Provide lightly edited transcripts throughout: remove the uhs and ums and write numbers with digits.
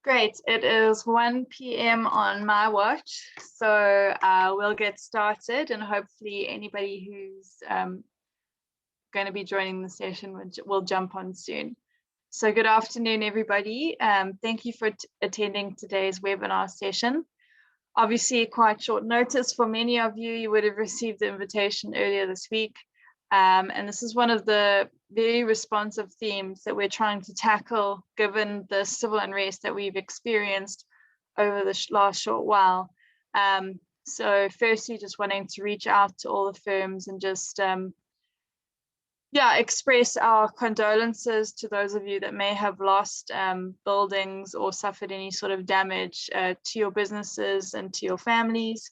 Great, it is 1 p.m. on my watch, so we'll get started, and hopefully anybody who's going to be joining the session will jump on soon. So good afternoon, everybody. Thank you for attending today's webinar session. Obviously, quite short notice for many of you. You would have received the invitation earlier this week. And this is one of the very responsive themes that we're trying to tackle given the civil unrest that we've experienced over the last short while. So firstly, just wanting to reach out to all the firms and just express our condolences to those of you that may have lost buildings or suffered any sort of damage to your businesses and to your families.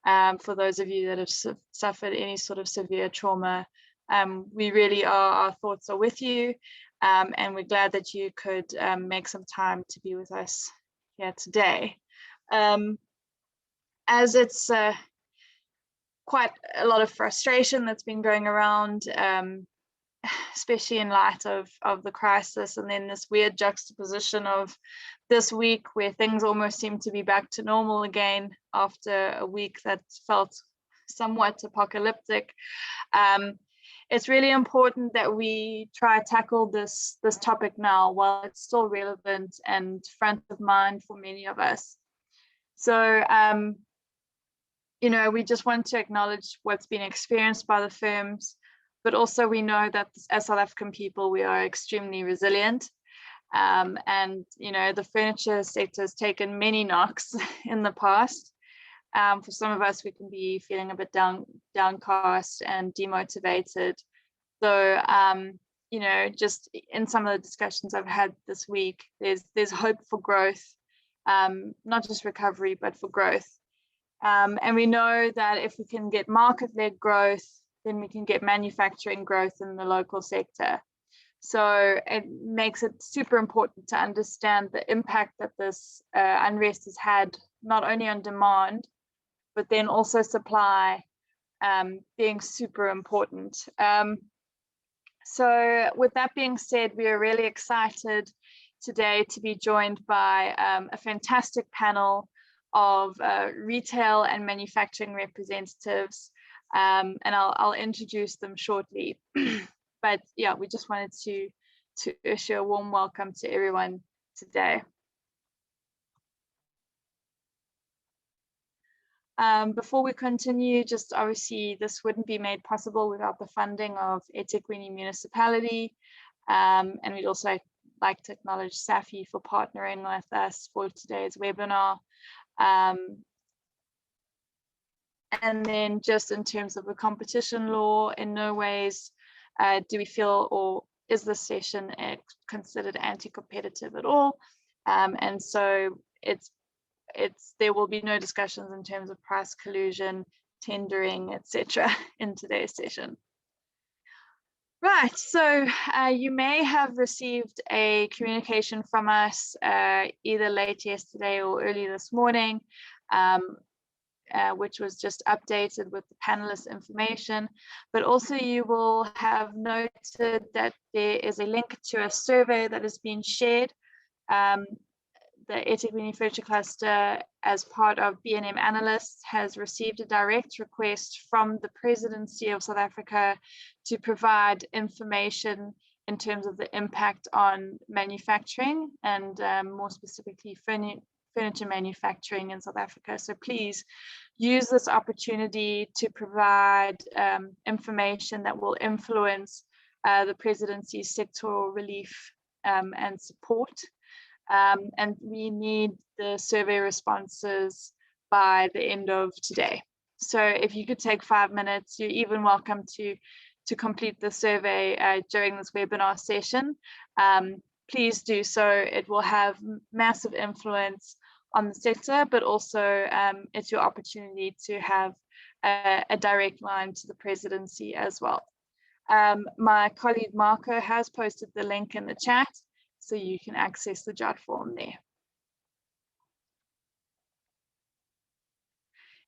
For those of you that have suffered any sort of severe trauma, we really our thoughts are with you, and we're glad that you could make some time to be with us here today. As it's quite a lot of frustration that's been going around, especially in light of the crisis, and then this weird juxtaposition of this week where things almost seem to be back to normal again after a week that felt somewhat apocalyptic. It's really important that we try to tackle this topic now while it's still relevant and front of mind for many of us. So, we just want to acknowledge what's been experienced by the firms, but also we know that as South African people, we are extremely resilient. And, the furniture sector has taken many knocks in the past. For some of us, we can be feeling a bit downcast and demotivated. So, just in some of the discussions I've had this week, there's hope for growth, not just recovery, but for growth. And we know that if we can get market-led growth, then we can get manufacturing growth in the local sector. So it makes it super important to understand the impact that this unrest has had, not only on demand, but then also supply being super important. So with that being said, we are really excited today to be joined by a fantastic panel of retail and manufacturing representatives. And I'll introduce them shortly. But yeah, we just wanted to issue a warm welcome to everyone today. Before we continue, just obviously this wouldn't be made possible without the funding of eThekwini Municipality. And we'd also like to acknowledge SAFI for partnering with us for today's webinar. And then just in terms of the competition law, in no ways do we feel or is this session considered anti-competitive at all. And so there will be no discussions in terms of price collusion, tendering, etc. in today's session. Right, so you may have received a communication from us either late yesterday or early this morning, which was just updated with the panelist information, but also you will have noted that there is a link to a survey that has been shared. The eThekwini Furniture Cluster, as part of B&M Analysts, has received a direct request from the Presidency of South Africa to provide information in terms of the impact on manufacturing and more specifically furniture manufacturing in South Africa. So please use this opportunity to provide information that will influence the Presidency's sectoral relief and support. And we need the survey responses by the end of today. So if you could take 5 minutes, you're even welcome to complete the survey during this webinar session. Please do so. It will have massive influence on the sector, but also it's your opportunity to have a direct line to the Presidency as well. My colleague Marco has posted the link in the chat, so you can access the jot form there.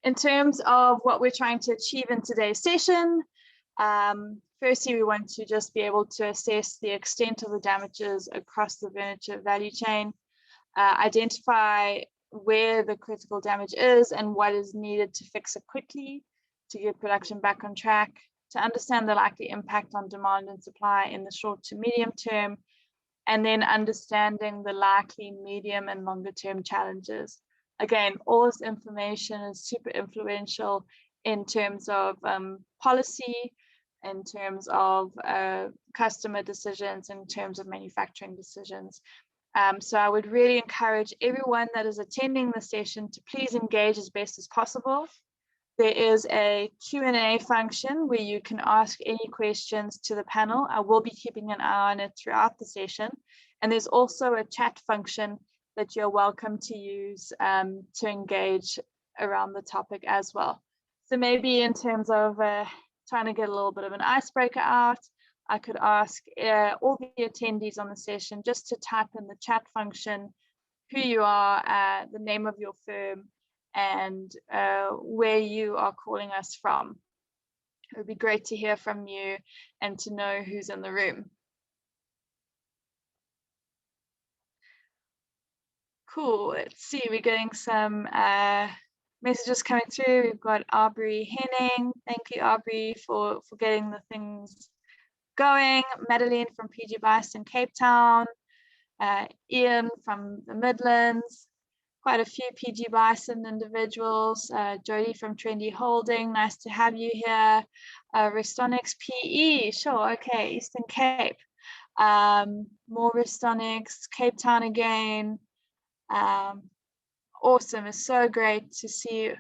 In terms of what we're trying to achieve in today's session, firstly, we want to just be able to assess the extent of the damages across the furniture value chain. identify where the critical damage is and what is needed to fix it quickly to get production back on track, to understand the likely impact on demand and supply in the short to medium term, and then understanding the likely medium and longer term challenges. Again, all this information is super influential in terms of policy, in terms of customer decisions, in terms of manufacturing decisions. So I would really encourage everyone that is attending the session to please engage as best as possible. There is a Q&A function where you can ask any questions to the panel. I will be keeping an eye on it throughout the session. And there's also a chat function that you're welcome to use to engage around the topic as well. So maybe in terms of trying to get a little bit of an icebreaker out, I could ask all the attendees on the session just to type in the chat function who you are, the name of your firm, and where you are calling us from. It would be great to hear from you and to know who's in the room. Cool, let's see, we're getting some messages coming through. We've got Aubrey Henning. Thank you, Aubrey, for getting the things going. Madeline from PG Bice in Cape Town. Ian from the Midlands. Quite a few PG Bison individuals. Jody from Trendy Holding, nice to have you here. Restonics PE, sure, okay, Eastern Cape. More Restonics, Cape Town again. Awesome, it's so great to see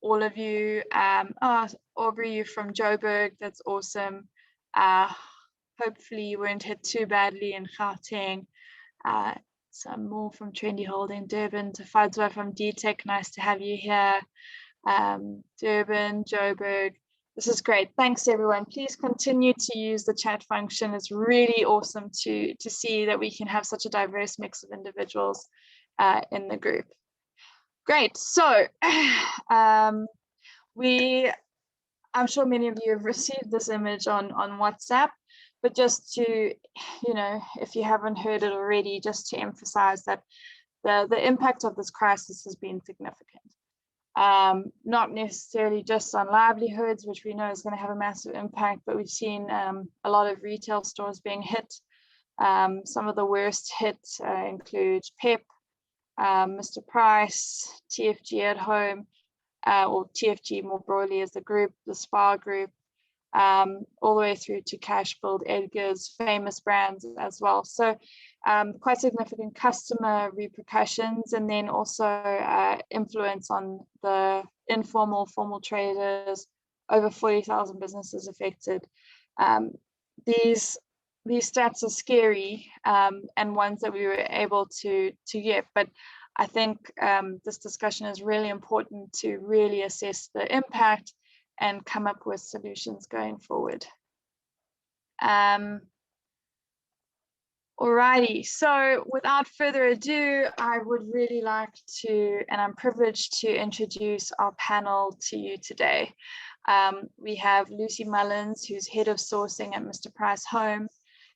all of you. Oh, Aubrey, you're from Joburg, that's awesome. Hopefully you weren't hit too badly in Gauteng. Some more from Trendy Holding, Durban, to Fadzwa from DTech, nice to have you here. Durban, Joburg, this is great. Thanks everyone. Please continue to use the chat function. It's really awesome to see that we can have such a diverse mix of individuals in the group. Great, so I'm sure many of you have received this image on WhatsApp, but just to, if you haven't heard it already, just to emphasize that the impact of this crisis has been significant. Not necessarily just on livelihoods, which we know is going to have a massive impact, but we've seen a lot of retail stores being hit. Some of the worst hits include PEP, Mr. Price, TFG at Home, or TFG more broadly as the group, the Spar Group, all the way through to Cashbuild, Edgar's, Famous Brands as well. So quite significant customer repercussions, and then also influence on the informal, formal traders, over 40,000 businesses affected. These stats are scary and ones that we were able to get, but I think this discussion is really important to really assess the impact and come up with solutions going forward. Alrighty, so without further ado, I would really like to, and I'm privileged to introduce our panel to you today. We have Lucy Mullins, who's Head of Sourcing at Mr. Price Home.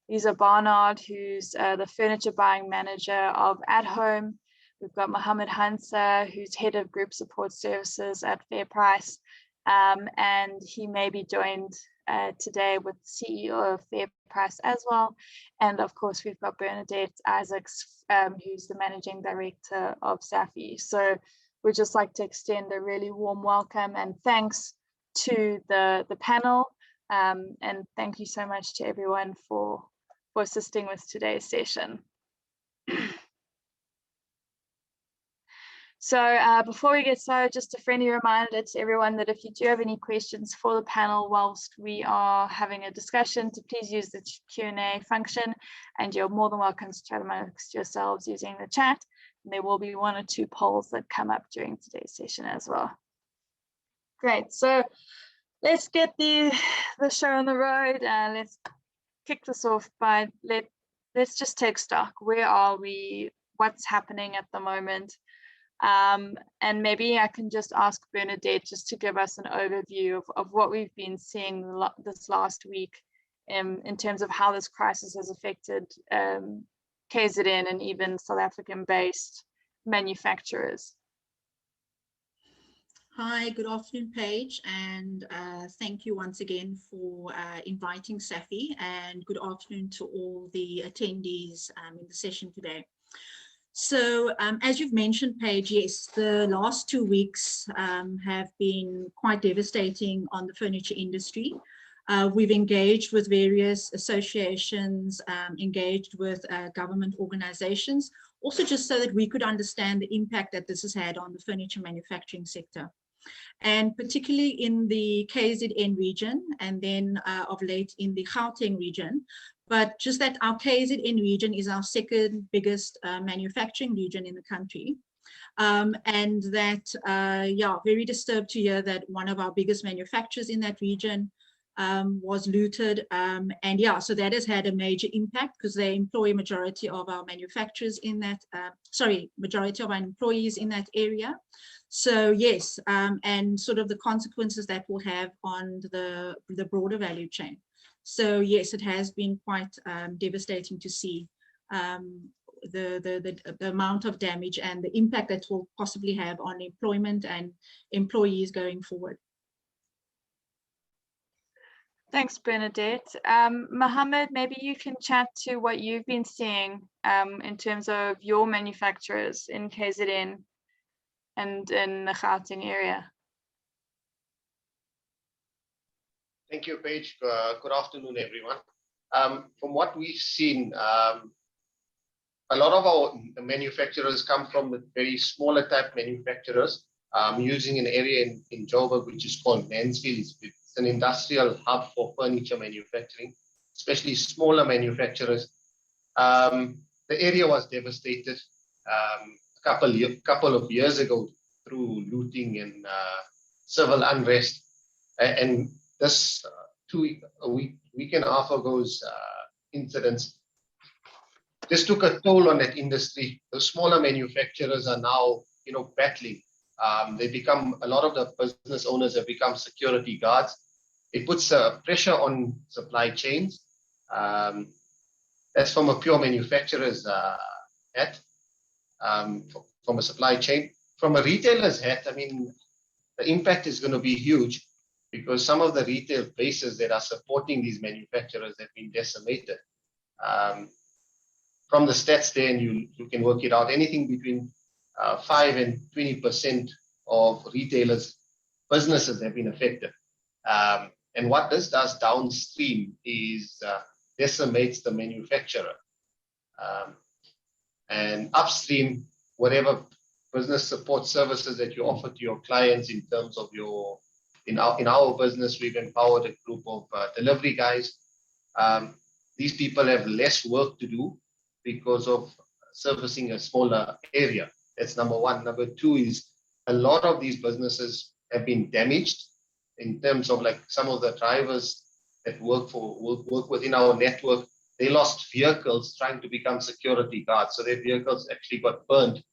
Lisa Barnard, who's the Furniture Buying Manager of At Home. We've got Mohammed Hansa, who's Head of Group Support Services at Fair Price. And he may be joined today with the CEO of Fair Price as well. And of course, we've got Bernadette Isaacs, who's the Managing Director of Safi. So we'd just like to extend a really warm welcome and thanks to the panel. And thank you so much to everyone for assisting with today's session. So before we get started, just a friendly reminder to everyone that if you do have any questions for the panel whilst we are having a discussion, to please use the Q&A function, and you're more than welcome to chat amongst yourselves using the chat. And there will be 1 or 2 polls that come up during today's session as well. Great, so let's get the show on the road, and let's kick this off by let's just take stock. Where are we? What's happening at the moment? And maybe I can just ask Bernadette just to give us an overview of what we've been seeing this last week in terms of how this crisis has affected KZN and even South African-based manufacturers? Hi, good afternoon, Paige, and thank you once again for inviting Safi, and good afternoon to all the attendees in the session today. So as you've mentioned, Paige, yes, the last 2 weeks have been quite devastating on the furniture industry. We've engaged with various associations, engaged with government organizations, also just so that we could understand the impact that this has had on the furniture manufacturing sector. And particularly in the KZN region, and then of late in the Gauteng region. But just that our KZN region is our second biggest manufacturing region in the country. And that, yeah, very disturbed to hear that one of our biggest manufacturers in that region was looted. And yeah, so that has had a major impact because they employ a majority of our manufacturers in that, majority of our employees in that area. So yes, and sort of the consequences that will have on the broader value chain. So yes, it has been quite devastating to see the amount of damage and the impact that will possibly have on employment and employees going forward. Thanks, Bernadette. Mohammed, maybe you can chat to what you've been seeing in terms of your manufacturers in KZN and in the Gauteng area. Thank you, Paige. Good afternoon, everyone. From what we've seen, a lot of our manufacturers come from the very smaller type manufacturers, using an area in Joburg, which is called Mansfield. It's an industrial hub for furniture manufacturing, especially smaller manufacturers. The area was devastated a couple of years ago through looting and civil unrest. And this a week and a half ago's incidents just took a toll on that industry. The smaller manufacturers are now, battling. A lot of the business owners have become security guards. It puts pressure on supply chains. That's from a pure manufacturer's hat, from a supply chain. From a retailer's hat, I mean, the impact is going to be huge because some of the retail bases that are supporting these manufacturers have been decimated. From the stats there, and you can work it out, anything between 5 and 20% of retailers' businesses have been affected. And what this does downstream is decimates the manufacturer. And upstream, whatever business support services that you offer to your clients in terms of in our business, we've empowered a group of delivery guys. These people have less work to do because of servicing a smaller area. That's number one. Number two is a lot of these businesses have been damaged in terms of like some of the drivers that work within our network. They lost vehicles trying to become security guards. So their vehicles actually got burned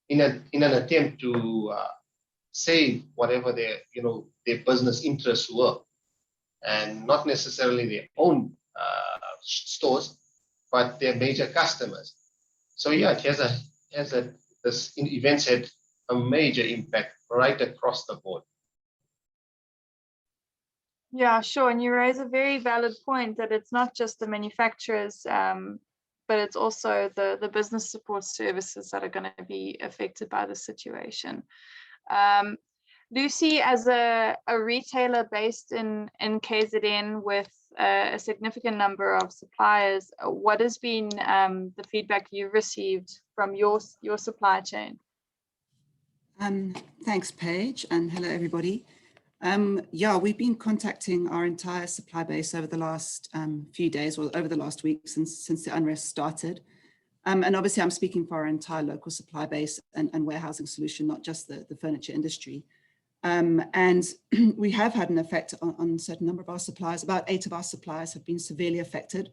in an attempt to save whatever their business interests were, and not necessarily their own stores, but their major customers. So yeah, this events had a major impact right across the board. Yeah, sure. And you raise a very valid point that it's not just the manufacturers, but it's also the business support services that are going to be affected by the situation. Lucy, as a retailer based in KZN with a significant number of suppliers, what has been the feedback you've received from your supply chain? Thanks, Paige, and hello, everybody. Yeah, we've been contacting our entire supply base over the last few days, or over the last week since the unrest started. And obviously, I'm speaking for our entire local supply base and warehousing solution, not just the furniture industry. And we have had an effect on a certain number of our suppliers. About 8 of our suppliers have been severely affected.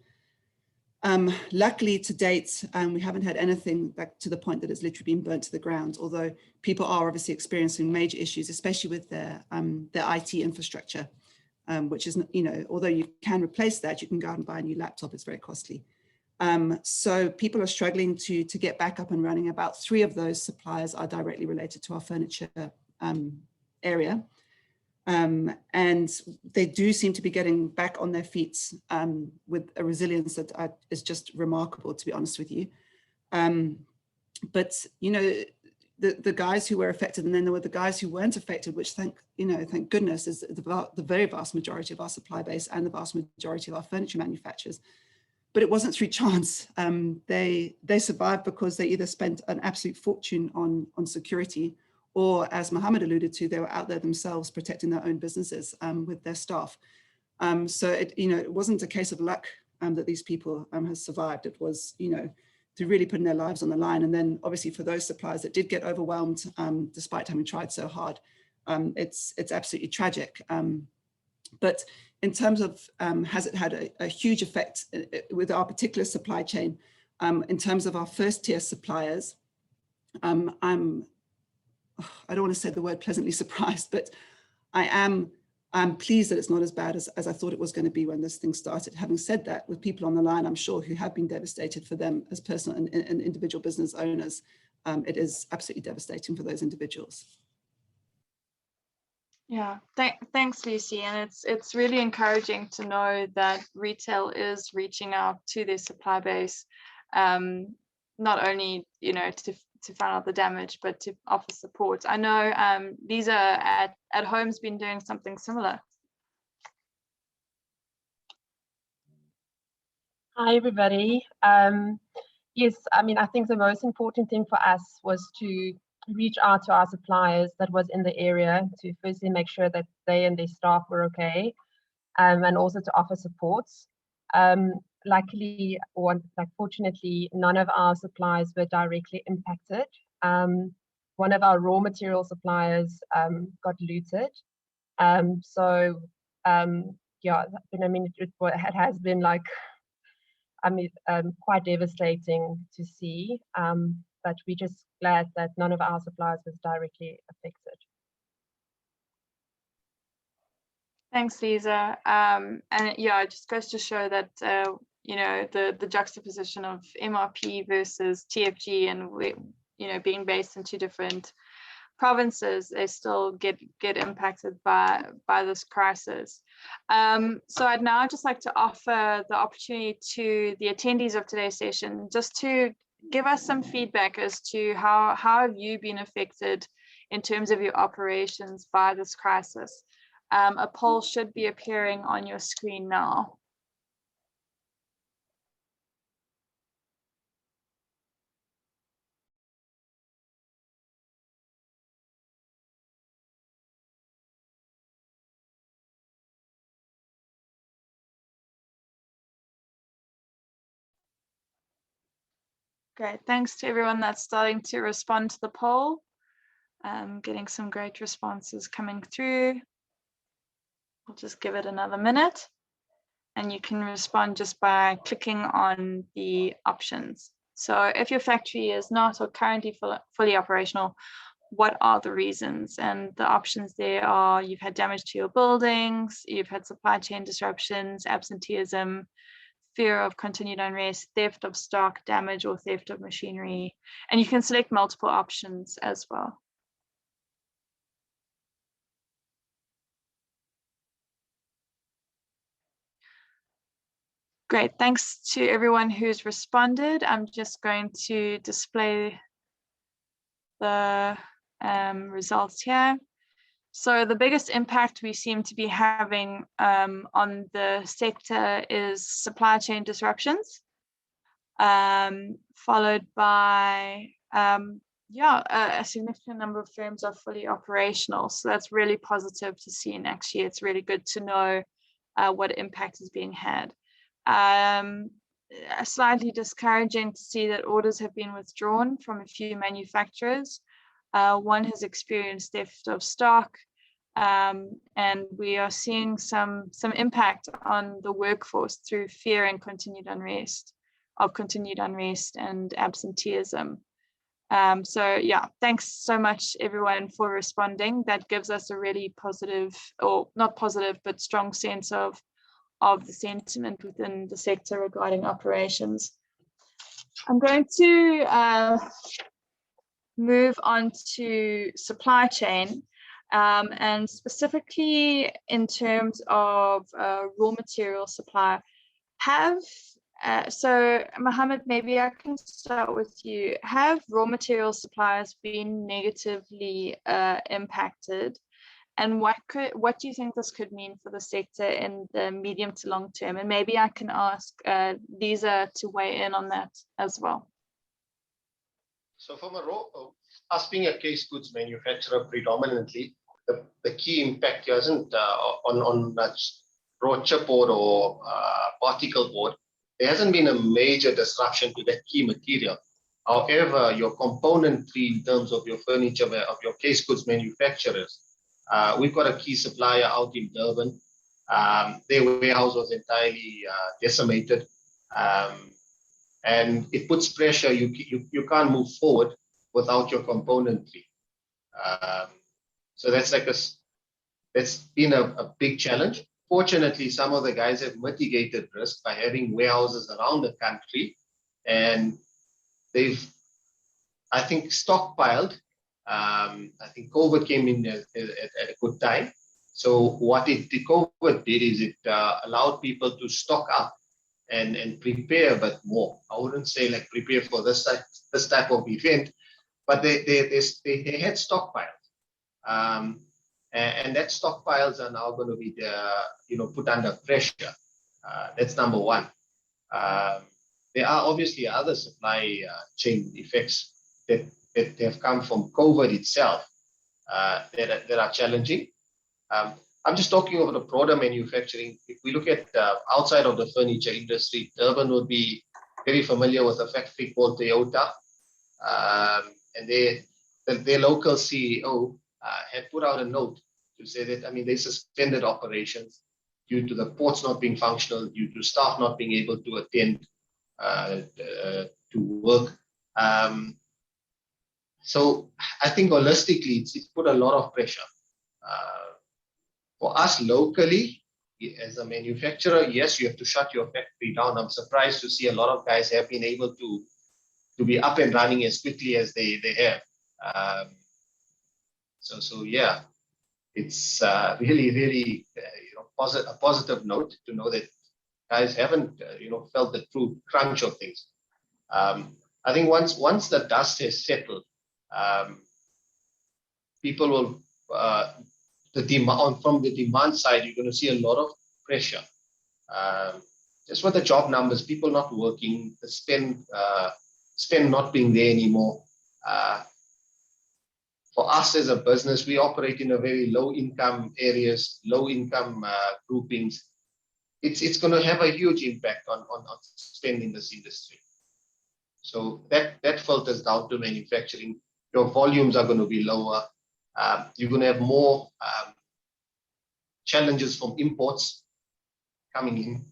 Luckily, to date, we haven't had anything back to the point that it's literally been burnt to the ground, although people are obviously experiencing major issues, especially with their IT infrastructure, which is, although you can replace that, you can go out and buy a new laptop, it's very costly. So people are struggling to get back up and running. About 3 of those suppliers are directly related to our furniture area. And they do seem to be getting back on their feet with a resilience that is just remarkable, to be honest with you. But, you know, the guys who were affected, and then there were the guys who weren't affected, which thank goodness is the very vast majority of our supply base and the vast majority of our furniture manufacturers. But it wasn't through chance. They survived because they either spent an absolute fortune on security, or as Mohammed alluded to, they were out there themselves protecting their own businesses with their staff. So it wasn't a case of luck that these people have survived. It was, through really putting their lives on the line. And then obviously for those suppliers that did get overwhelmed, despite having tried so hard, it's absolutely tragic. But in terms of, has it had a huge effect with our particular supply chain? In terms of our first tier suppliers, I don't want to say the word pleasantly surprised, but I'm pleased that it's not as bad as I thought it was going to be when this thing started. Having said that, with people on the line, I'm sure, who have been devastated, for them as personal and individual business owners, it is absolutely devastating for those individuals. Yeah, thanks, Lucy. And it's really encouraging to know that retail is reaching out to their supply base, not only, to find out the damage, but to offer support. I know Lisa at home's been doing something similar. Hi, everybody. Yes, I think the most important thing for us was to reach out to our suppliers that was in the area to firstly make sure that they and their staff were okay, and also to offer supports. Luckily, or fortunately, none of our suppliers were directly impacted. One of our raw material suppliers got looted. Yeah, it has been quite devastating to see, but we're just glad that none of our suppliers was directly affected. Thanks, Lisa. And yeah, it just goes to show that the juxtaposition of MRP versus TFG, and being based in 2 different provinces, they still get impacted by this crisis. So I'd now just like to offer the opportunity to the attendees of today's session just to give us some feedback as to how have you been affected in terms of your operations by this crisis. A poll should be appearing on your screen now. Great, thanks to everyone that's starting to respond to the poll. Getting some great responses coming through. I'll just give it another minute, and you can respond just by clicking on the options. So if your factory is not or currently fully operational, what are the reasons? And the options there are: you've had damage to your buildings, you've had supply chain disruptions, absenteeism, fear of continued unrest, theft of stock, damage or theft of machinery, and you can select multiple options as well. Great, thanks to everyone who's responded. I'm just going to display the results here. So the biggest impact we seem to be having on the sector is supply chain disruptions, followed by a significant number of firms are fully operational. So that's really positive to see, and actually it's really good to know what impact is being had. Slightly discouraging to see that orders have been withdrawn from a few manufacturers. One has experienced theft of stock, and we are seeing some impact on the workforce through fear and continued unrest and absenteeism. So yeah, thanks so much everyone for responding. That gives us a really positive, or not positive, but strong sense of the sentiment within the sector regarding operations. I'm going to move on to supply chain, and specifically in terms of raw material supply. So Mohammed, maybe I can start with you. Have raw material suppliers been negatively impacted? And what do you think this could mean for the sector in the medium to long term? And maybe I can ask Lisa to weigh in on that as well. So from us being a case goods manufacturer predominantly, the key impact here isn't on raw chipboard or particle board. There hasn't been a major disruption to that key material. However, your componentry in terms of your furniture, of your case goods manufacturers, we've got a key supplier out in Durban. Their warehouse was entirely decimated. And it puts pressure. You can't move forward without your componentry. So that's been a big challenge. Fortunately, some of the guys have mitigated risk by having warehouses around the country, and they've, I think, stockpiled. I think COVID came in at a good time. So what COVID did is it allowed people to stock up and prepare, but more. I wouldn't say like prepare for this type of event, but they had stockpiles, and that stockpiles are now going to be put under pressure. That's number one. There are obviously other supply chain effects that have come from COVID itself that are challenging. I'm just talking over the broader manufacturing. If we look at outside of the furniture industry, Durban would be very familiar with a factory called Toyota. And their local CEO had put out a note to say that, they suspended operations due to the ports not being functional, due to staff not being able to attend to work. So I think holistically, it's put a lot of pressure. For us locally, as a manufacturer, yes, you have to shut your factory down. I'm surprised to see a lot of guys have been able to be up and running as quickly as they have. So yeah, it's really a positive note to know that guys haven't felt the true crunch of things. I think once the dust has settled, people will from the demand side, you're going to see a lot of pressure. Just with the job numbers, people not working, the spend not being there anymore. For us as a business, we operate in a very low income areas, low income groupings. It's going to have a huge impact on spend in this industry. So that filters down to manufacturing. Your volumes are going to be lower. You're going to have more challenges from imports coming in.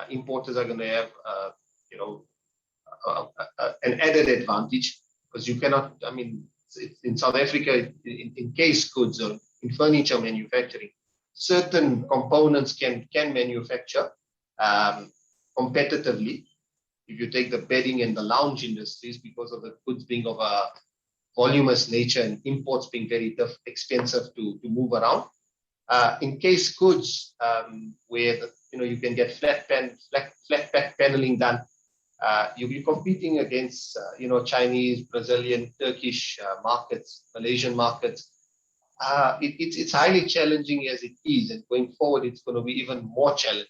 Importers are going to have, an added advantage because you cannot. In South Africa, in case goods or in furniture manufacturing, certain components can manufacture competitively. If you take the bedding and the lounge industries, because of the goods being of a voluminous nature and imports being very expensive to move around. In case goods, where you can get flat pack paneling done, you'll be competing against Chinese, Brazilian, Turkish markets, Malaysian markets. It's highly challenging as it is, and going forward, it's going to be even more challenging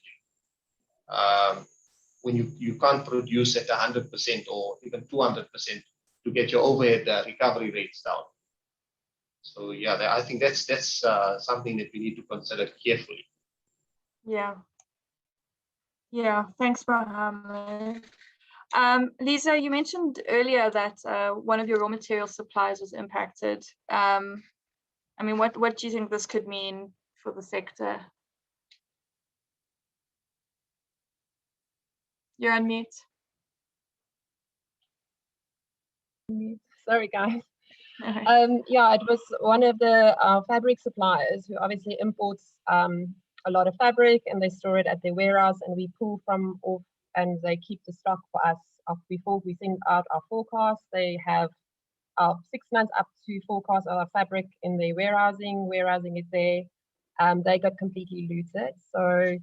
when you can't produce at 100% or even 200% to get your overhead recovery rates down. So yeah, I think that's something that we need to consider carefully. Yeah, thanks, Mohammed. Lisa, you mentioned earlier that one of your raw material supplies was impacted. What do you think this could mean for the sector? You're on mute. Sorry, guys. It was one of the fabric suppliers who obviously imports a lot of fabric, and they store it at their warehouse, and we pull from off and they keep the stock for us before we send out our forecast. They have our 6 months up to forecast of our fabric in their warehousing is there. They got completely looted. So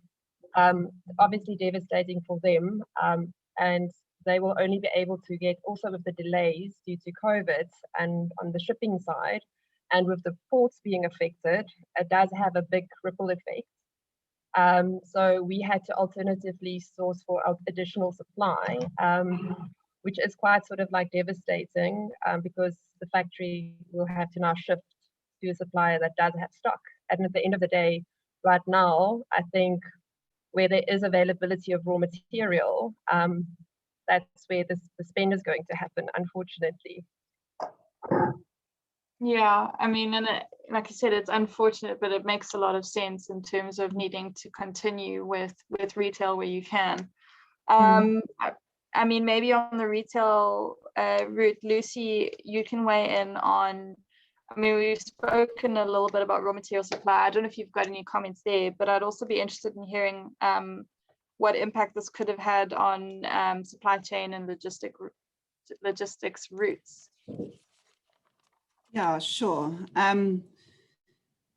obviously devastating for them. And they will only be able to get, also with the delays due to COVID and on the shipping side, and with the ports being affected, it does have a big ripple effect. So we had to alternatively source for additional supply, which is quite sort of like devastating, because the factory will have to now shift to a supplier that does have stock. And at the end of the day, right now, I think where there is availability of raw material, that's where the spend is going to happen, unfortunately. Yeah, I mean, and like I said, it's unfortunate, but it makes a lot of sense in terms of needing to continue with retail where you can. I mean, maybe on the retail route, Lucy, you can weigh in on, I mean, we've spoken a little bit about raw material supply. I don't know if you've got any comments there, but I'd also be interested in hearing what impact this could have had on supply chain and logistics routes. Yeah, sure.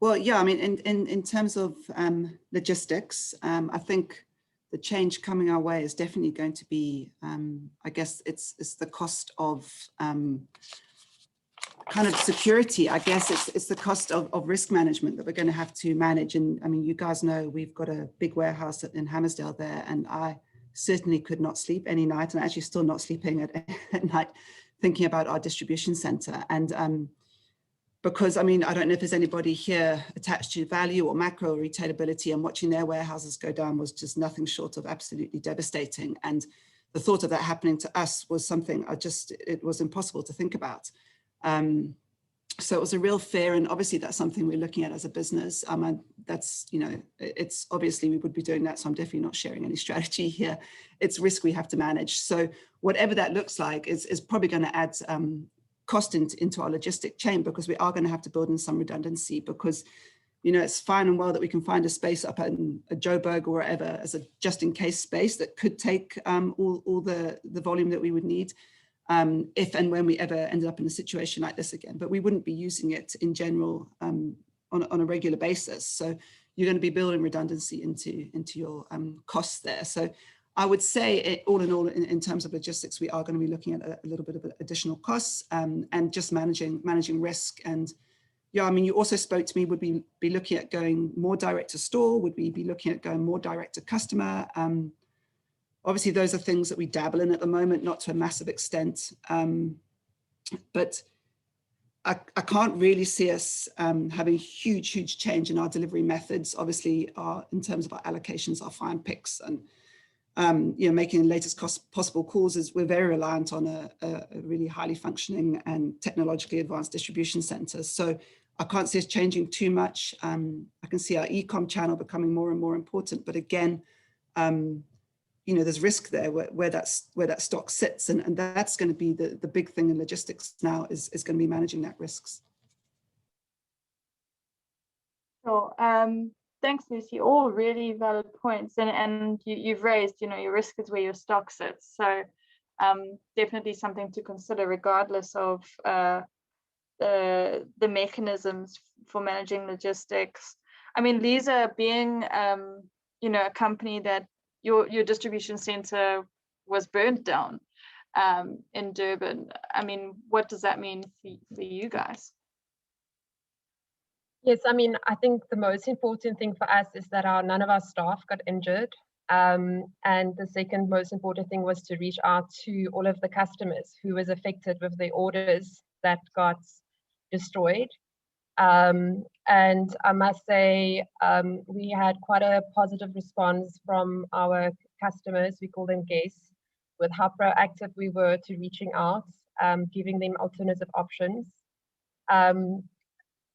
Well, yeah, I mean, in terms of logistics, I think the change coming our way is definitely going to be, I guess it's the cost of kind of security. I guess it's the cost of risk management that we're going to have to manage. And I mean, you guys know we've got a big warehouse in Hammersdale there, and I certainly could not sleep any night, and actually still not sleeping at night, thinking about our distribution center. And because, I mean, I don't know if there's anybody here attached to value or macro or retailability, and watching their warehouses go down was just nothing short of absolutely devastating. And the thought of that happening to us was something it was impossible to think about. So it was a real fear, and obviously that's something we're looking at as a business. And that's, you know, it's obviously we would be doing that, so I'm definitely not sharing any strategy here. It's risk we have to manage. So whatever that looks like is probably going to add cost into our logistic chain, because we are going to have to build in some redundancy, because, you know, it's fine and well that we can find a space up in a Joburg or wherever as a just in case space that could take all the volume that we would need if and when we ever ended up in a situation like this again. But we wouldn't be using it in general on a regular basis. So you're going to be building redundancy into your costs there. So I would say all in all, in terms of logistics, we are going to be looking at a little bit of additional costs and just managing risk. And yeah, I mean, you also spoke to me, would we be looking at going more direct to store? Would we be looking at going more direct to customer? Obviously, those are things that we dabble in at the moment, not to a massive extent. But I can't really see us having huge change in our delivery methods. Obviously, in terms of our allocations, our fine picks, and you know, making the latest possible calls, is we're very reliant on a really highly functioning and technologically advanced distribution centers. So I can't see us changing too much. I can see our e-com channel becoming more and more important, but again, you know, there's risk there where that stock sits, and that's going to be the big thing in logistics now is going to be managing that risks. Sure. Thanks, Lucy. All really valid points, and you've raised, you know, your risk is where your stock sits. So definitely something to consider, regardless of the mechanisms for managing logistics. I mean, Lisa, being you know, a company that your distribution center was burnt down in Durban. I mean, what does that mean for you guys? Yes, I mean, I think the most important thing for us is that none of our staff got injured. And the second most important thing was to reach out to all of the customers who was affected with the orders that got destroyed. And I must say, we had quite a positive response from our customers, we call them guests, with how proactive we were to reaching out, giving them alternative options.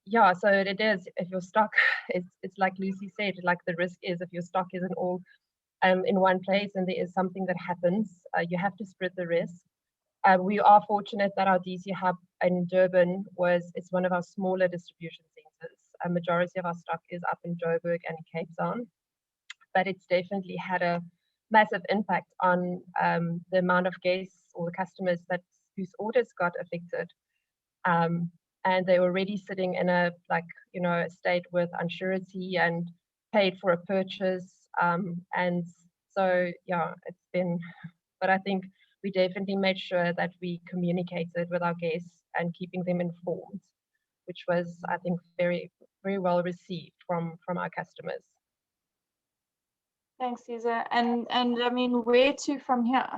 Yeah, so it is, if your stock, it's like Lucy said, like the risk is if your stock isn't all in one place and there is something that happens, you have to spread the risk. We are fortunate that our DC hub in Durban it's one of our smaller distribution centers. A majority of our stock is up in Joburg and Cape Town, but it's definitely had a massive impact on the amount of guests or the customers whose orders got affected. And they're already sitting in a state with unsurety and paid for a purchase. And so, yeah, it's been, but I think we definitely made sure that we communicated with our guests and keeping them informed, which was, I think, very, very well received from our customers. Thanks, Caesar. And I mean, where to from here?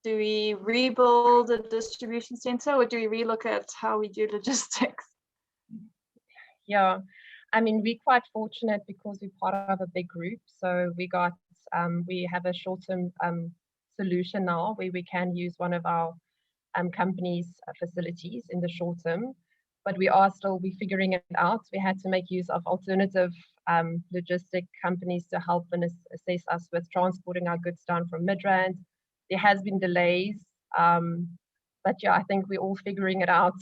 Do we rebuild a distribution center, or do we relook at how we do logistics? Yeah, I mean, we're quite fortunate because we're part of a big group. So we have a short-term solution now where we can use one of our company's facilities in the short term, but we're figuring it out. We had to make use of alternative logistic companies to help and assist us with transporting our goods down from Midrand. There has been delays, but yeah, I think we're all figuring it out.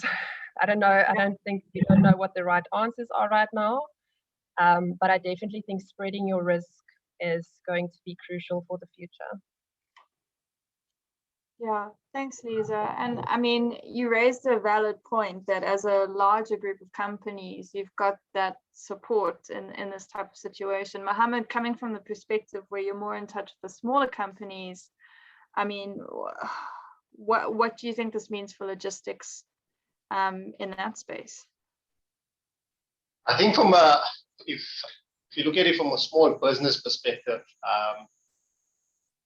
I don't know. I don't think we don't know what the right answers are right now, but I definitely think spreading your risk is going to be crucial for the future. Yeah, thanks, Lisa. And I mean, you raised a valid point that as a larger group of companies, you've got that support in this type of situation. Mohammed, coming from the perspective where you're more in touch with the smaller companies, I mean, what do you think this means for logistics in that space? I think if you look at it from a small business perspective,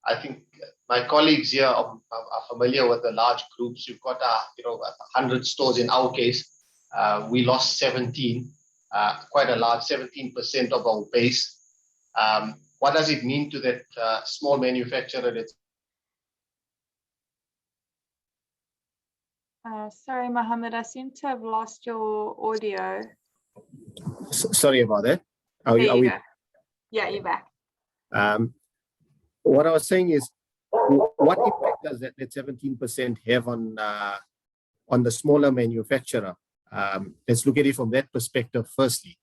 I think my colleagues here are familiar with the large groups. You've got 100 stores in our case. We lost 17, quite a large 17% of our base. What does it mean to that small manufacturer? Sorry, Mohammed, I seem to have lost your audio. Sorry about that. There you go. Yeah, you're back. What I was saying is, what impact does that 17% have on the smaller manufacturer? Let's look at it from that perspective firstly.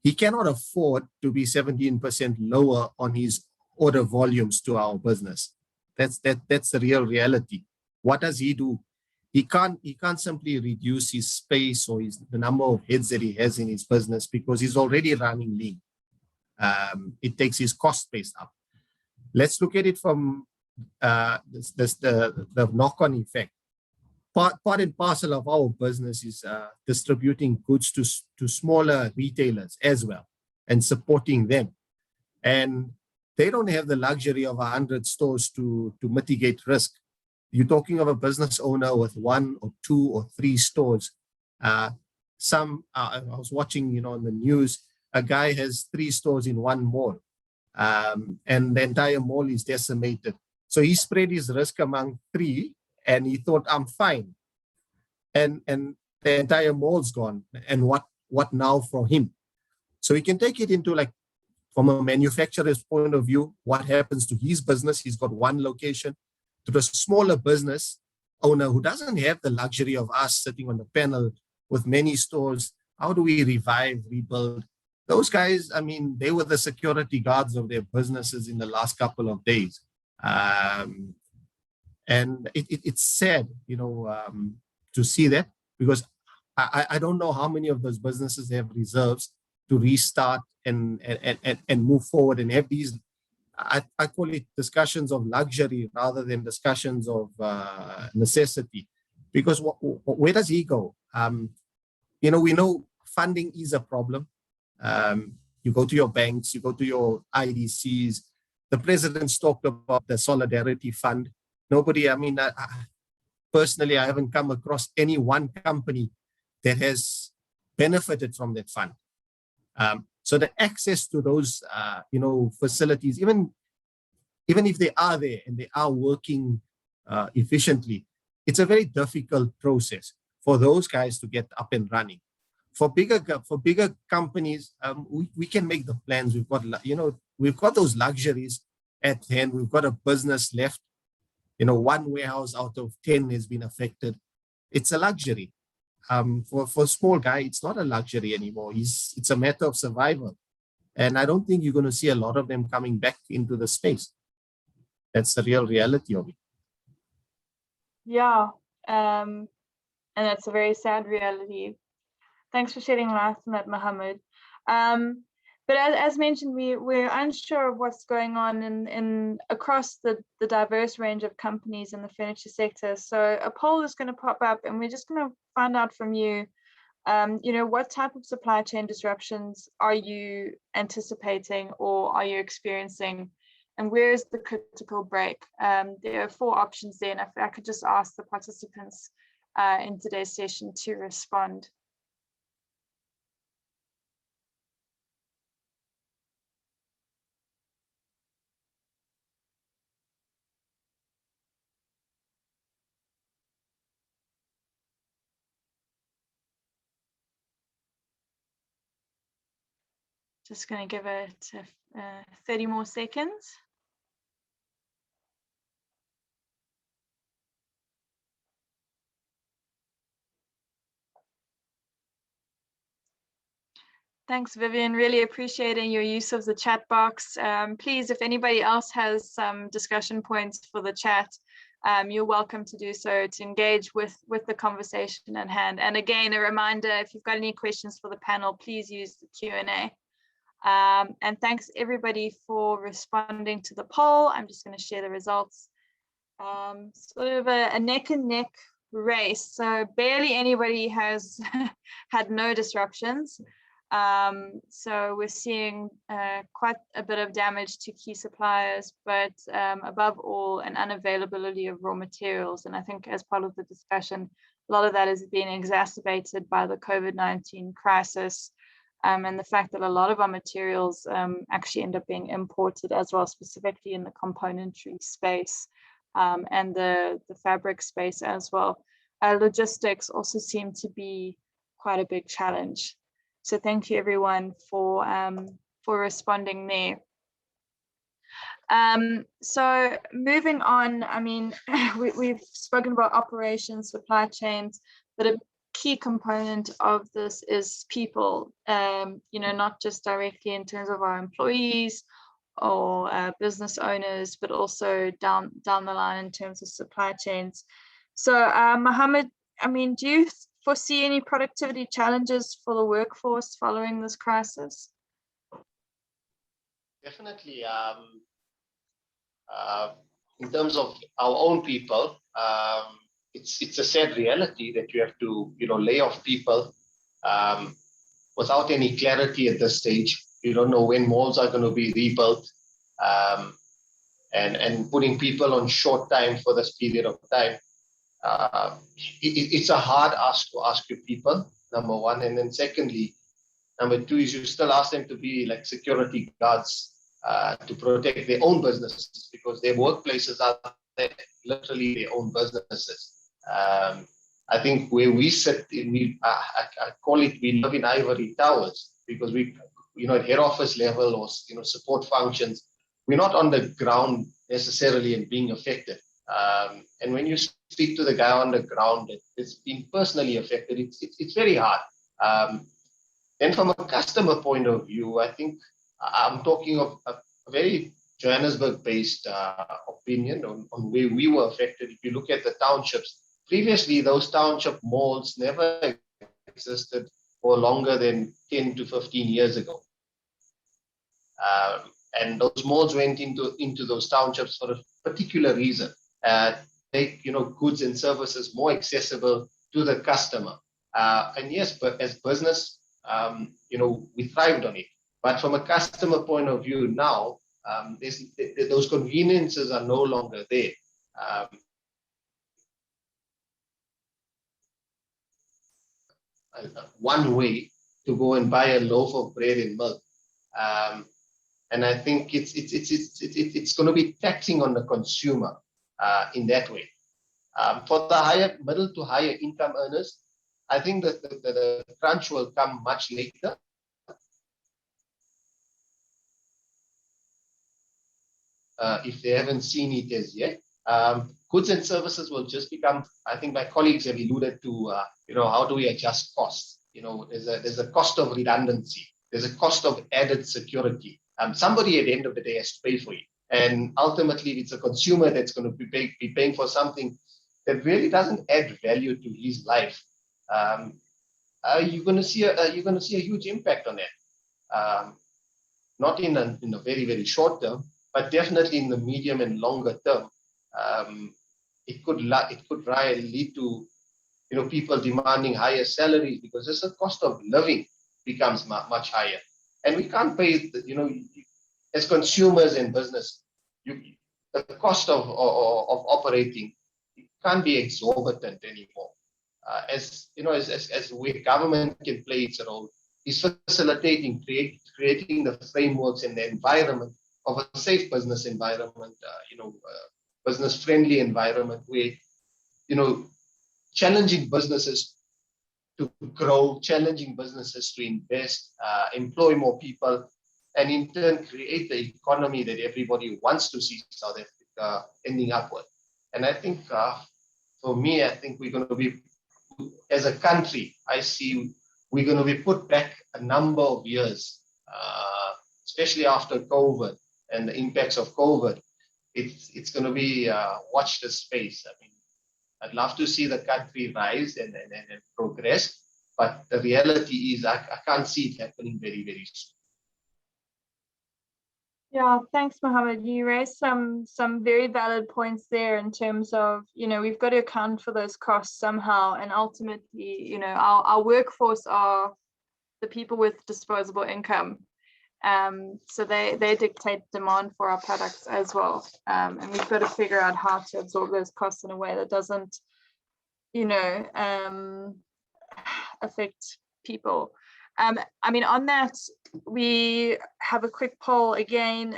He cannot afford to be 17% lower on his order volumes to our business. That's the real reality. What does he do? He can't simply reduce his space or the number of heads that he has in his business because he's already running lean. It takes his cost base up. Let's look at it from the knock-on effect. Part and parcel of our business is distributing goods to smaller retailers as well and supporting them. And they don't have the luxury of 100 stores to mitigate risk. You're talking of a business owner with 1 or 2 or 3 stores. I was watching, on the news, a guy has 3 stores in one mall. And the entire mall is decimated. So he spread his risk among 3 and he thought, I'm fine. And the entire mall's gone. And what now for him? So we can take it into from a manufacturer's point of view, what happens to his business? He's got 1 location. To the smaller business owner who doesn't have the luxury of us sitting on the panel with many stores, how do we rebuild? Those guys, I mean, they were the security guards of their businesses in the last couple of days. And it's sad, to see that, because I don't know how many of those businesses have reserves to restart and move forward and have these, I call it discussions of luxury rather than discussions of necessity. Because where does he go? We know funding is a problem. You go to your banks, you go to your IDCs. The president's talked about the Solidarity Fund. Nobody, personally, I haven't come across any one company that has benefited from that fund. So the access to those, facilities, even if they are there and they are working efficiently, it's a very difficult process for those guys to get up and running. For bigger companies, we can make the plans. We've got those luxuries at hand. We've got a business left. 1 warehouse out of 10 has been affected. It's a luxury. For a small guy, it's not a luxury anymore. It's a matter of survival. And I don't think you're going to see a lot of them coming back into the space. That's the real reality of it. Yeah, and that's a very sad reality. Thanks for shedding light on that, Mohammed. But as mentioned, we're unsure of what's going on in across the diverse range of companies in the furniture sector. So a poll is going to pop up, and we're just going to find out from you, what type of supply chain disruptions are you anticipating or are you experiencing, and where is the critical break? There are 4 options there, and if I could just ask the participants in today's session to respond. Just going to give it 30 more seconds. Thanks, Vivian. Really appreciating your use of the chat box. Please, if anybody else has some discussion points for the chat, you're welcome to do so to engage with the conversation at hand. And again, a reminder, if you've got any questions for the panel, please use the Q&A. And thanks everybody for responding to the poll. I'm just going to share the results. Sort of a neck and neck race. So barely anybody has had no disruptions. So we're seeing quite a bit of damage to key suppliers, but above all, an unavailability of raw materials. And I think as part of the discussion, a lot of that is being exacerbated by the COVID-19 crisis. And the fact that a lot of our materials actually end up being imported as well, specifically in the componentry space and the fabric space as well. Logistics also seem to be quite a big challenge. So thank you everyone for responding there. So moving on, I mean, we've spoken about operations, supply chains, but a key component of this is people, not just directly in terms of our employees or business owners, but also down the line in terms of supply chains. So Mohammed, I mean, do you foresee any productivity challenges for the workforce following this crisis? Definitely. In terms of our own people, it's a sad reality that you have to, lay off people without any clarity at this stage. You don't know when malls are going to be rebuilt, and putting people on short time for this period of time. It's a hard ask to ask your people, number one, and then secondly, number two is you still ask them to be like security guards to protect their own businesses, because their workplaces are literally their own businesses. I think where we sit, I call it, we live in ivory towers, because we, at head office level or, support functions, we're not on the ground necessarily and being affected. And when you speak to the guy on the ground that's been personally affected, it's very hard. Then from a customer point of view, I think I'm talking of a very Johannesburg-based opinion on where we were affected. If you look at the townships, previously those township malls never existed for longer than 10 to 15 years ago. And those malls went into those townships for a particular reason. Make goods and services more accessible to the customer. And yes, but as business, we thrived on it. But from a customer point of view now, those conveniences are no longer there. One way to go and buy a loaf of bread and milk. And I think it's going to be taxing on the consumer in that way. For the middle to higher income earners, I think that the crunch will come much later. If they haven't seen it as yet. Goods and services will just become, I think my colleagues have alluded to, how do we adjust costs? There's a cost of redundancy. there's a cost of added security. Somebody at the end of the day has to pay for it. And ultimately, it's a consumer that's going to be paying for something that really doesn't add value to his life. You're going to see a huge impact on that. Not in a very, very short term, but definitely in the medium and longer term. It could lead to people demanding higher salaries, because as the cost of living becomes much higher, and we can't pay. As consumers in business, the cost of operating can't be exorbitant anymore. As where government can play its role is facilitating, creating the frameworks and the environment of a safe business environment, business-friendly environment where, challenging businesses to grow, challenging businesses to invest, employ more people, and in turn create the economy that everybody wants to see South Africa ending up with. And I think, for me, I think we're going to be, as a country, I see we're going to be put back a number of years, especially after COVID and the impacts of COVID. It's going to be watch the space. I mean, I'd love to see the country rise and progress, but the reality is I can't see it happening very, very soon. Yeah, thanks, Mohammed. You raised some very valid points there in terms of, we've got to account for those costs somehow, and ultimately, our workforce are the people with disposable income. So they dictate demand for our products as well. And we've got to figure out how to absorb those costs in a way that doesn't, affect people. I mean, on that, we have a quick poll again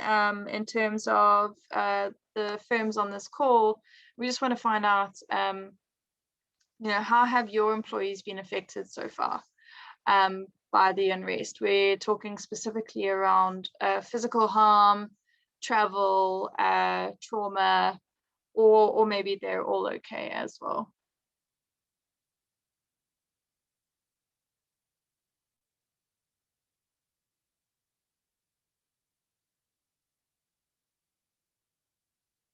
in terms of the firms on this call. We just want to find out, how have your employees been affected so far by the unrest? We're talking specifically around physical harm, travel, trauma, or maybe they're all okay as well.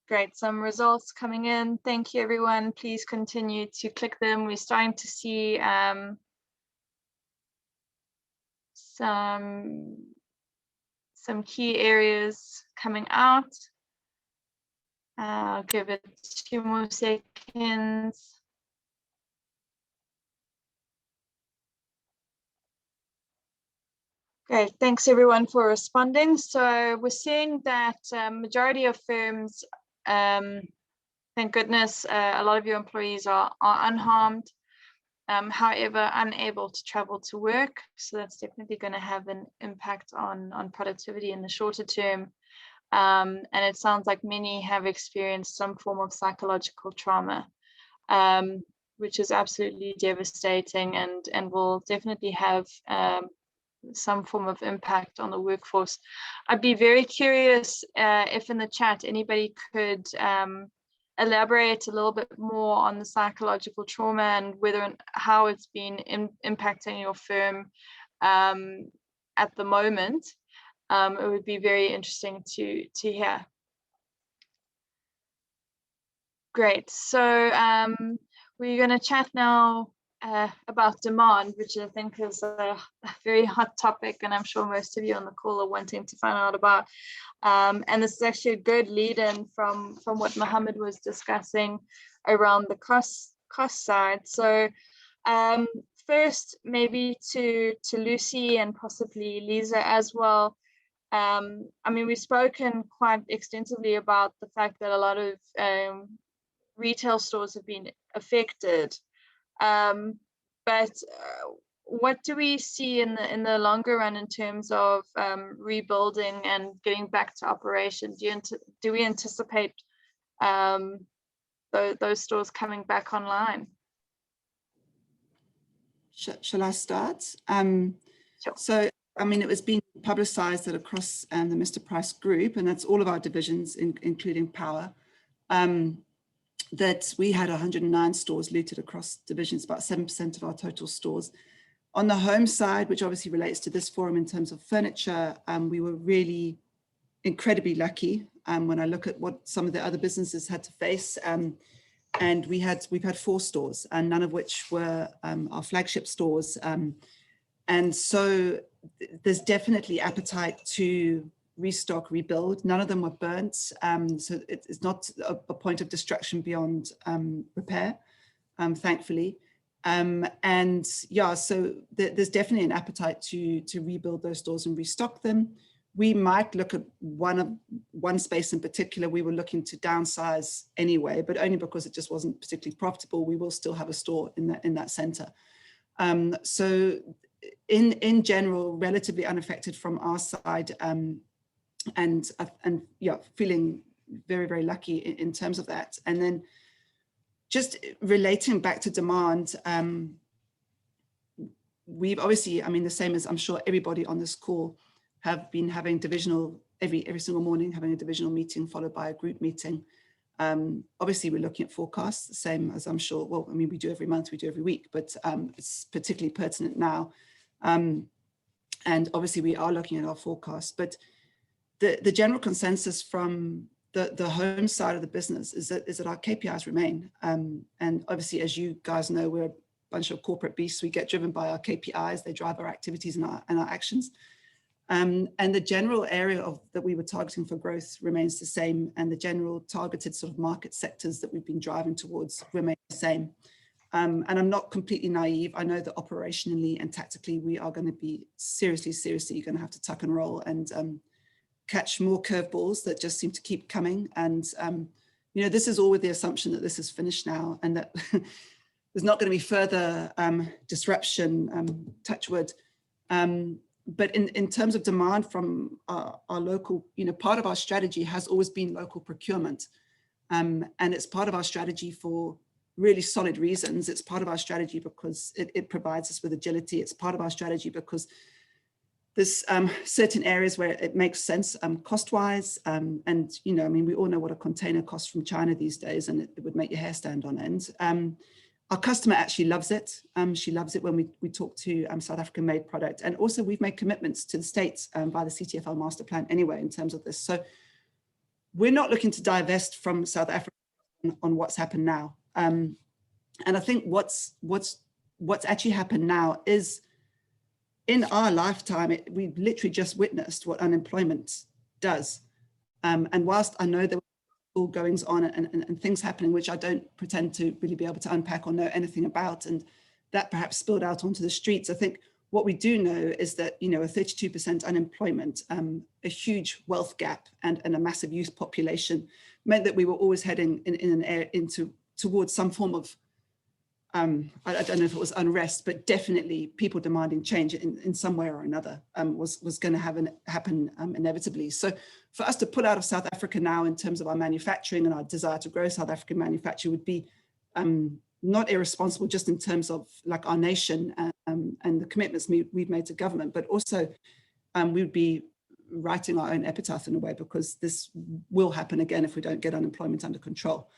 Great, some results coming in. Thank you, everyone. Please continue to click them. We're starting to see some key areas coming out. I'll give it 2 more seconds. Great, thanks everyone for responding. So we're seeing that majority of firms, thank goodness, a lot of your employees are unharmed. However, unable to travel to work. So that's definitely going to have an impact on productivity in the shorter term. And it sounds like many have experienced some form of psychological trauma, which is absolutely devastating and will definitely have some form of impact on the workforce. I'd be very curious if in the chat anybody could elaborate a little bit more on the psychological trauma and whether and how it's been impacting your firm at the moment. It would be very interesting to hear. Great, so we're going to chat now about demand, which I think is a very hot topic, and I'm sure most of you on the call are wanting to find out about. And this is actually a good lead-in from what Mohammed was discussing around the cost side. So first, maybe to Lucy and possibly Lisa as well. I mean, we've spoken quite extensively about the fact that a lot of retail stores have been affected. But what do we see in the longer run in terms of rebuilding and getting back to operation? Do we anticipate those stores coming back online? Shall I start? Sure. So, I mean, it was being publicized that across the Mr. Price Group, and that's all of our divisions, including Power, that we had 109 stores looted across divisions, about 7% of our total stores. On the home side, which obviously relates to this forum in terms of furniture, we were really incredibly lucky when I look at what some of the other businesses had to face. And we've had 4 stores, and none of which were our flagship stores. And so there's definitely appetite to restock, rebuild. None of them were burnt. So it's not a point of destruction beyond repair, thankfully. And yeah, so there's definitely an appetite to rebuild those stores and restock them. We might look at one space in particular. We were looking to downsize anyway, but only because it just wasn't particularly profitable. We will still have a store in that center. So in general, relatively unaffected from our side, and yeah, feeling very, very lucky in terms of that. And then just relating back to demand, we've obviously, I mean, the same as I'm sure everybody on this call have been having divisional, every single morning, having a divisional meeting followed by a group meeting. Obviously, we're looking at forecasts, the same as I'm sure, well, I mean, we do every month, we do every week, but it's particularly pertinent now. And obviously, we are looking at our forecasts, but the general consensus from the home side of the business is that our KPIs remain. And obviously, as you guys know, we're a bunch of corporate beasts. We get driven by our KPIs. They drive our activities and our actions. And the general area that we were targeting for growth remains the same. And the general targeted sort of market sectors that we've been driving towards remain the same. And I'm not completely naive. I know that operationally and tactically, we are going to be seriously going to have to tuck and roll and catch more curveballs that just seem to keep coming. And, you know, this is all with the assumption that this is finished now and that there's not going to be further disruption, touch wood. But in terms of demand from our local, you know, part of our strategy has always been local procurement. And it's part of our strategy for really solid reasons. It's part of our strategy because it provides us with agility. It's part of our strategy because there's certain areas where it makes sense cost-wise. And, you know, I mean, we all know what a container costs from China these days, and it would make your hair stand on end. Our customer actually loves it. She loves it when we talk to South African made product. And also we've made commitments to the States by the CTFL master plan anyway, in terms of this. So we're not looking to divest from South Africa on what's happened now. And I think what's actually happened now is in our lifetime, we've literally just witnessed what unemployment does. And whilst I know there were goings on and things happening, which I don't pretend to really be able to unpack or know anything about, and that perhaps spilled out onto the streets, I think what we do know is that, you know, a 32% unemployment, a huge wealth gap and a massive youth population meant that we were always heading towards some form of I don't know if it was unrest, but definitely people demanding change in some way or another was going to happen inevitably. So for us to pull out of South Africa now in terms of our manufacturing and our desire to grow South African manufacture would be not irresponsible just in terms of like our nation and the commitments we've made to government, but also we would be writing our own epitaph in a way, because this will happen again if we don't get unemployment under control.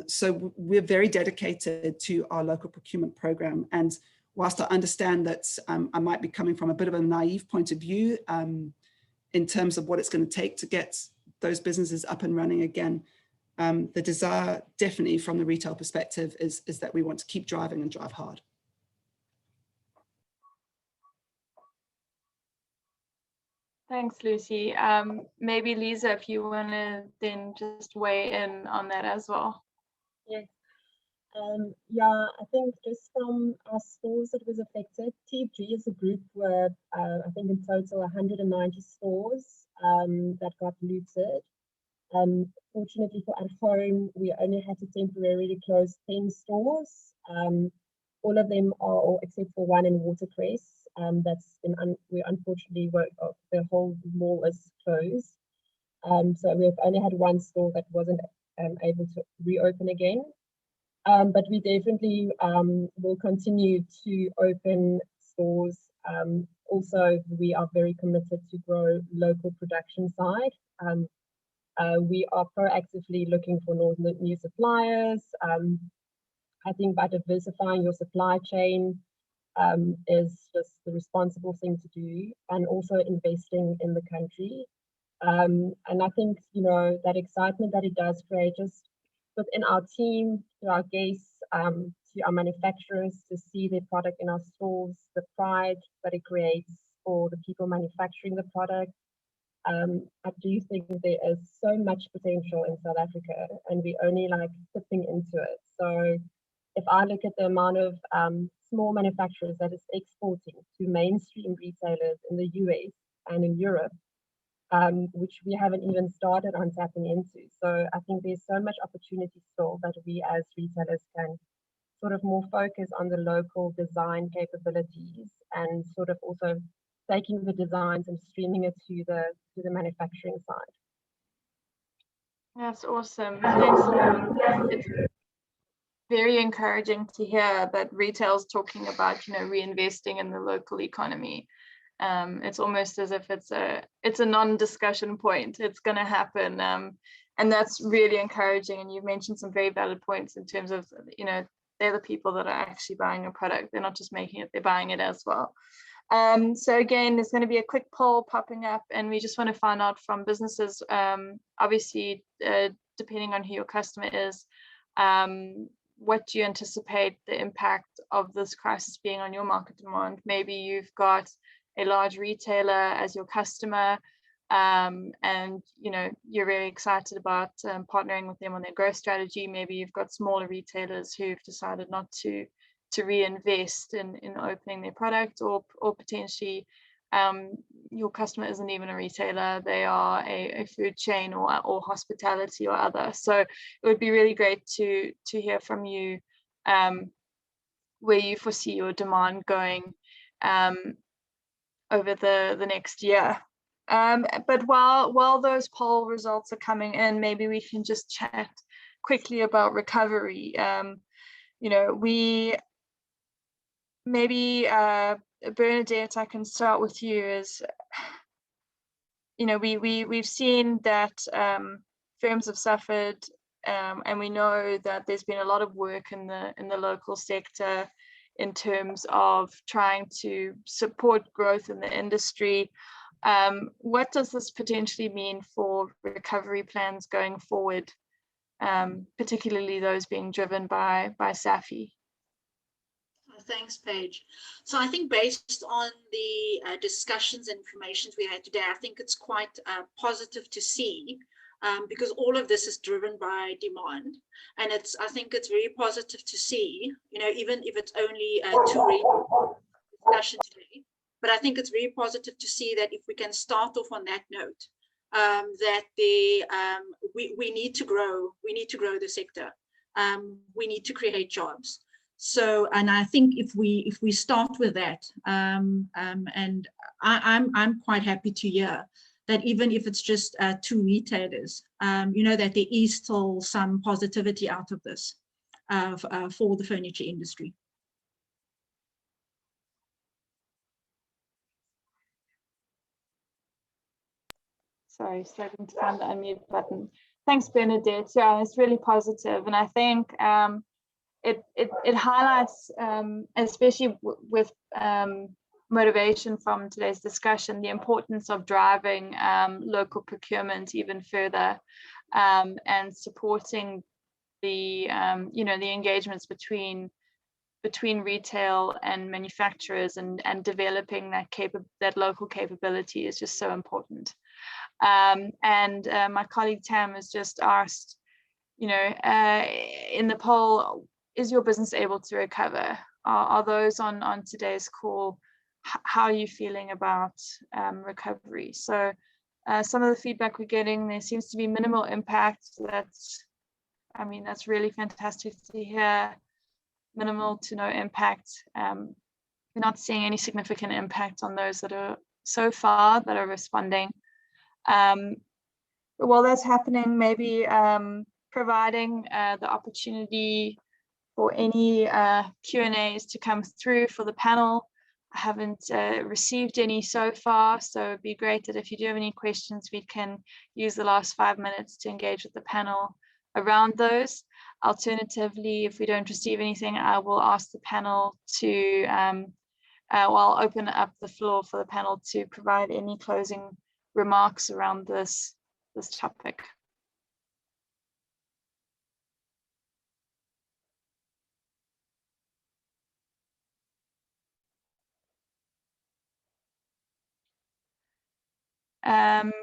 So we're very dedicated to our local procurement program. And whilst I understand that I might be coming from a bit of a naive point of view in terms of what it's going to take to get those businesses up and running again, the desire definitely from the retail perspective is that we want to keep driving and drive hard. Thanks, Lucy. Maybe Lisa, if you want to then just weigh in on that as well. Yes. Yeah, I think just from our stores that was affected, TFG as a group were, I think in total 190 stores that got looted. Fortunately for at home, we only had to temporarily close 10 stores. All of them are, except for one in Watercress, we unfortunately the whole mall is closed. So we've only had one store that wasn't able to reopen again. But we definitely will continue to open stores. Also, we are very committed to grow local production side. We are proactively looking for new suppliers. I think by diversifying your supply chain, is just the responsible thing to do, and also investing in the country. And I think, you know, that excitement that it does create just within our team, to our guests, to our manufacturers, to see their product in our stores, the pride that it creates for the people manufacturing the product. I do think there is so much potential in South Africa, and we're only like tipping into it. So if I look at the amount of small manufacturers that is exporting to mainstream retailers in the US and in Europe, which we haven't even started on tapping into. So I think there's so much opportunity still that we as retailers can sort of more focus on the local design capabilities, and sort of also taking the designs and streaming it to the manufacturing side. That's awesome. Thanks. It's very encouraging to hear that retail's talking about, you know, reinvesting in the local economy. It's almost as if it's a non-discussion point. It's going to happen, and that's really encouraging. And you've mentioned some very valid points in terms of, you know, they're the people that are actually buying a product. They're not just making it; they're buying it as well. So again, there's going to be a quick poll popping up, and we just want to find out from businesses, obviously, depending on who your customer is, what do you anticipate the impact of this crisis being on your market demand? Maybe you've got a large retailer as your customer, and you know, you're really excited about partnering with them on their growth strategy. Maybe you've got smaller retailers who've decided not to reinvest in opening their product, or potentially your customer isn't even a retailer, they are a food chain or hospitality or other. So it would be really great to hear from you where you foresee your demand going over the next year. But while those poll results are coming in, maybe we can just chat quickly about recovery. You know, maybe Bernadette, I can start with you. Is, you know, we've seen that firms have suffered, and we know that there's been a lot of work in the local sector in terms of trying to support growth in the industry. What does this potentially mean for recovery plans going forward, particularly those being driven by SAFI? Thanks, Paige. So I think based on the discussions and information we had today, I think it's quite positive to see, because all of this is driven by demand. And I think it's very positive to see, you know, even if it's only a two-way discussion today, but I think it's very positive to see that if we can start off on that note, that we need to grow the sector. We need to create jobs. So, and I think if we start with that, and I'm quite happy to hear that even if it's just two retailers, you know, that there is still some positivity out of this for the furniture industry. Sorry, struggling to find the unmute button. Thanks, Bernadette. Yeah, it's really positive, and I think it highlights, especially with motivation from today's discussion, the importance of driving local procurement even further, and supporting the you know, the engagements between retail and manufacturers, and developing that local capability is just so important. And my colleague Tam has just asked, you know, in the poll, is your business able to recover? Are those on today's call, how are you feeling about recovery? So some of the feedback we're getting, there seems to be minimal impact. That's really fantastic to hear. Minimal to no impact. We're not seeing any significant impact on those that are so far that are responding. But while that's happening, maybe providing the opportunity for any Q&As to come through for the panel. I haven't received any so far, so it'd be great that if you do have any questions, we can use the last 5 minutes to engage with the panel around those. Alternatively, if we don't receive anything, I will ask the panel to Well, I'll open up the floor for the panel to provide any closing remarks around this topic.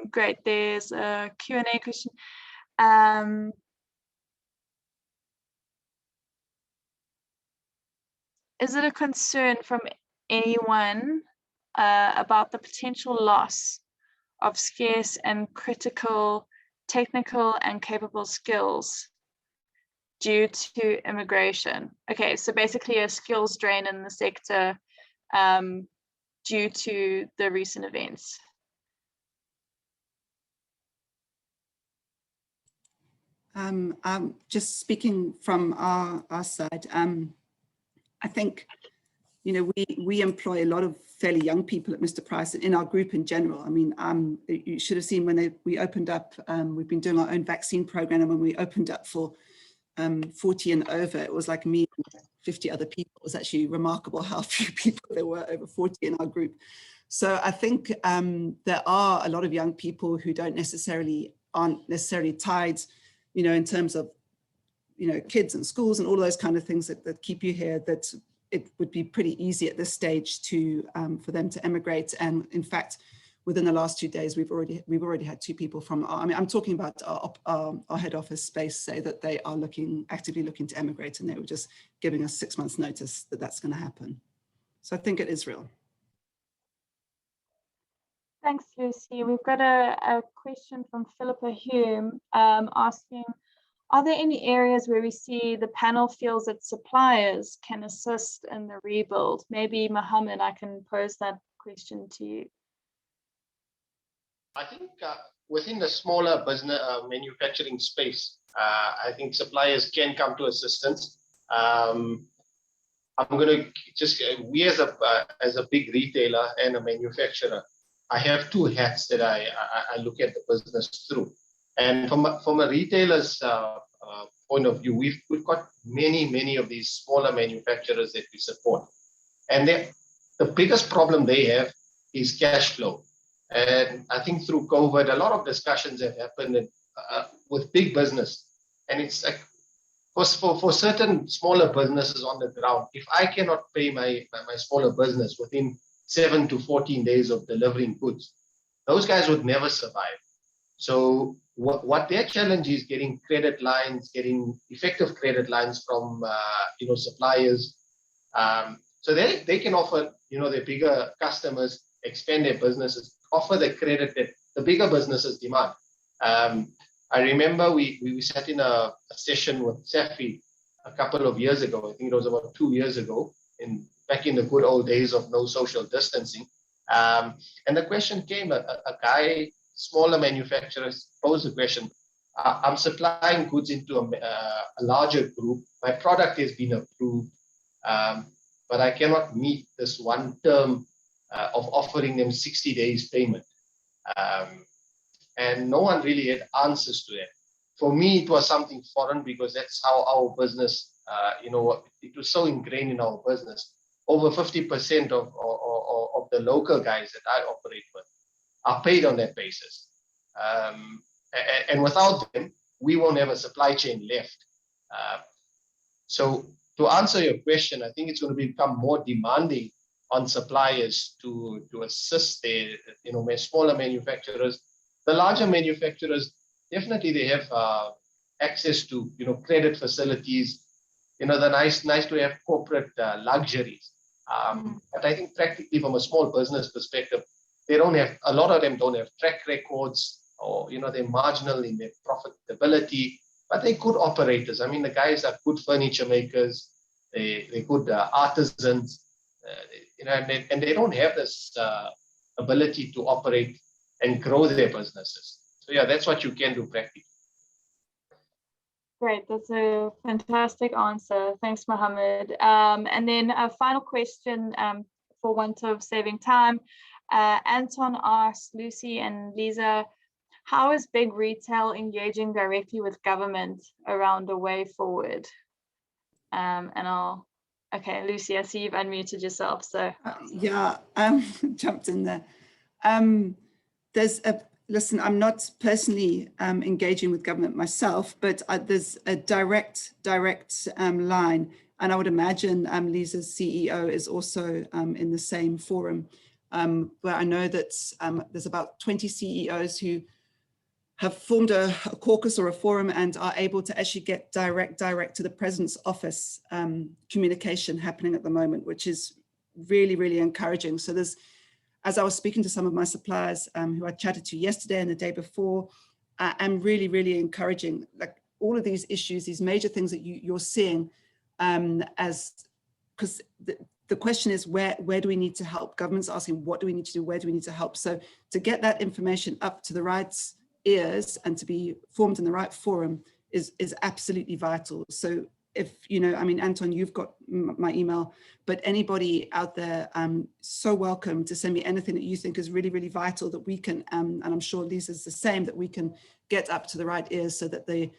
Great, there's a Q&A question. Is it a concern from anyone about the potential loss of scarce and critical technical and capable skills due to immigration? Okay, so basically a skills drain in the sector due to the recent events. Just speaking from our side, I think, you know, we employ a lot of fairly young people at Mr. Price in our group in general. I mean, you should have seen when we opened up, we've been doing our own vaccine program, and when we opened up for 40 and over, it was like me and 50 other people. It was actually remarkable how few people there were over 40 in our group. So I think there are a lot of young people who aren't necessarily tied, you know, in terms of, you know, kids and schools and all those kind of things that keep you here, that it would be pretty easy at this stage to for them to emigrate. And in fact, within the last 2 days, we've already had 2 people from I mean, I'm talking about our head office space say that they are actively looking to emigrate, and they were just giving us 6 months notice that that's going to happen. So I think it is real. Thanks, Lucy. We've got a question from Philippa Hume asking, are there any areas where we see the panel feels that suppliers can assist in the rebuild? Maybe Mohammed, I can pose that question to you. I think within the smaller business manufacturing space, I think suppliers can come to assistance. I'm going to just, we as a big retailer and a manufacturer, I have 2 hats that I look at the business through. And from a retailer's point of view, we've got many of these smaller manufacturers that we support. And the biggest problem they have is cash flow. And I think through COVID, a lot of discussions have happened with big business. And it's like, for certain smaller businesses on the ground, if I cannot pay my smaller business within 7 to 14 days of delivering goods, those guys would never survive. So what their challenge is getting credit lines, getting effective credit lines from suppliers, so they can offer their bigger customers, expand their businesses, offer the credit that the bigger businesses demand. I remember we sat in a session with Safi a couple of years ago. I think it was about 2 years ago, back in the good old days of no social distancing. And the question came, a guy, smaller manufacturers posed the question, I'm supplying goods into a larger group. My product has been approved, but I cannot meet this one term of offering them 60 days payment. And no one really had answers to that. For me, it was something foreign because that's how our business, it was so ingrained in our business. Over 50% of the local guys that I operate with are paid on that basis. And without them, we won't have a supply chain left. So to answer your question, I think it's going to become more demanding on suppliers to assist their, smaller manufacturers. The larger manufacturers, definitely they have access to, credit facilities. They're nice to have corporate luxuries. But I think practically from a small business perspective, a lot of them don't have track records, or, they're marginal in their profitability, but they're good operators. I mean, the guys are good furniture makers, they're good artisans, and they don't have this ability to operate and grow their businesses. So yeah, that's what you can do practically. Great, that's a fantastic answer. Thanks, Mohammed. And then a final question for want of saving time. Anton asks Lucy and Lisa, how is big retail engaging directly with government around a way forward? And I'll Okay, Lucy, I see you've unmuted yourself, so. Yeah, jumped in there. Listen, I'm not personally engaging with government myself, but there's a direct line. And I would imagine Lisa's CEO is also in the same forum, where I know that there's about 20 CEOs who have formed a caucus or a forum and are able to actually get direct to the president's office communication happening at the moment, which is really, really encouraging. So there's, as I was speaking to some of my suppliers who I chatted to yesterday and the day before, I'm really, really encouraging, like all of these issues, these major things that you're seeing because the question is, where do we need to help? Government's asking, what do we need to do? Where do we need to help? So to get that information up to the right ears and to be formed in the right forum is absolutely vital. So if, you know, I mean, Anton, you've got my email, but anybody out there, so welcome to send me anything that you think is really, really vital that we can, and I'm sure Lisa's the same, that we can get up to the right ears so that the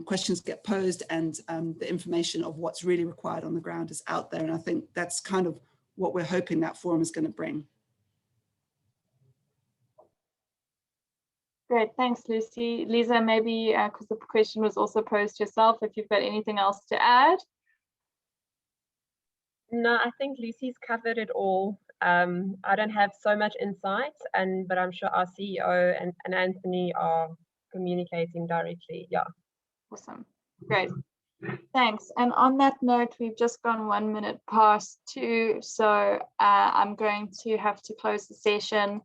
questions get posed and the information of what's really required on the ground is out there. And I think that's kind of what we're hoping that forum is going to bring. Great, thanks, Lucy. Lisa, maybe because the question was also posed yourself, if you've got anything else to add. No, I think Lucy's covered it all. I don't have so much insight, but I'm sure our CEO and Anthony are communicating directly. Yeah. Awesome. Great. Thanks. And on that note, we've just gone 1 minute past 2, so I'm going to have to close the session.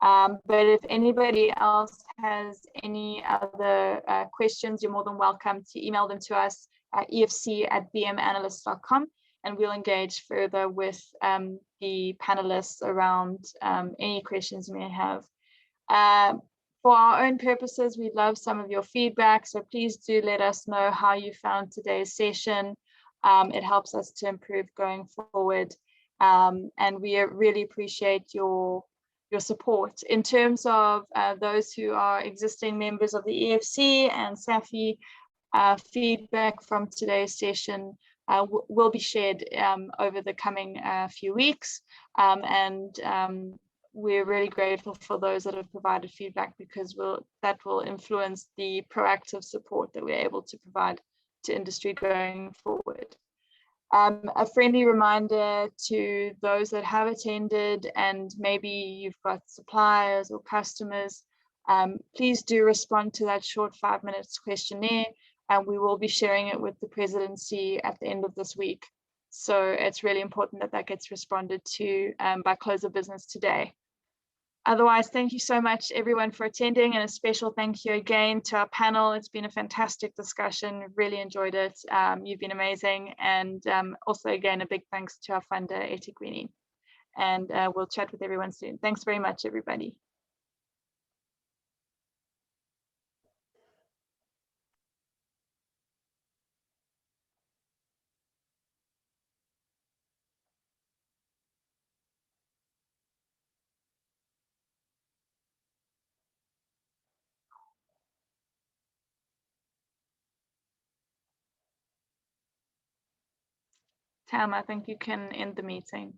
But if anybody else has any other questions, you're more than welcome to email them to us at efc@bmanalyst.com, and we'll engage further with the panelists around any questions you may have. For our own purposes, we'd love some of your feedback, so please do let us know how you found today's session. It helps us to improve going forward, and we really appreciate your support. In terms of those who are existing members of the EFC and SAFI, feedback from today's session will be shared over the coming few weeks, and we're really grateful for those that have provided feedback, because that will influence the proactive support that we're able to provide to industry going forward. A friendly reminder to those that have attended, and maybe you've got suppliers or customers, please do respond to that short 5 minutes questionnaire, and we will be sharing it with the presidency at the end of this week. So it's really important that that gets responded to by close of business today. Otherwise, thank you so much, everyone, for attending, and a special thank you again to our panel. It's been a fantastic discussion. Really enjoyed it. You've been amazing. And also, again, a big thanks to our funder, etiquette. And we'll chat with everyone soon. Thanks very much, everybody. Tam, I think you can end the meeting.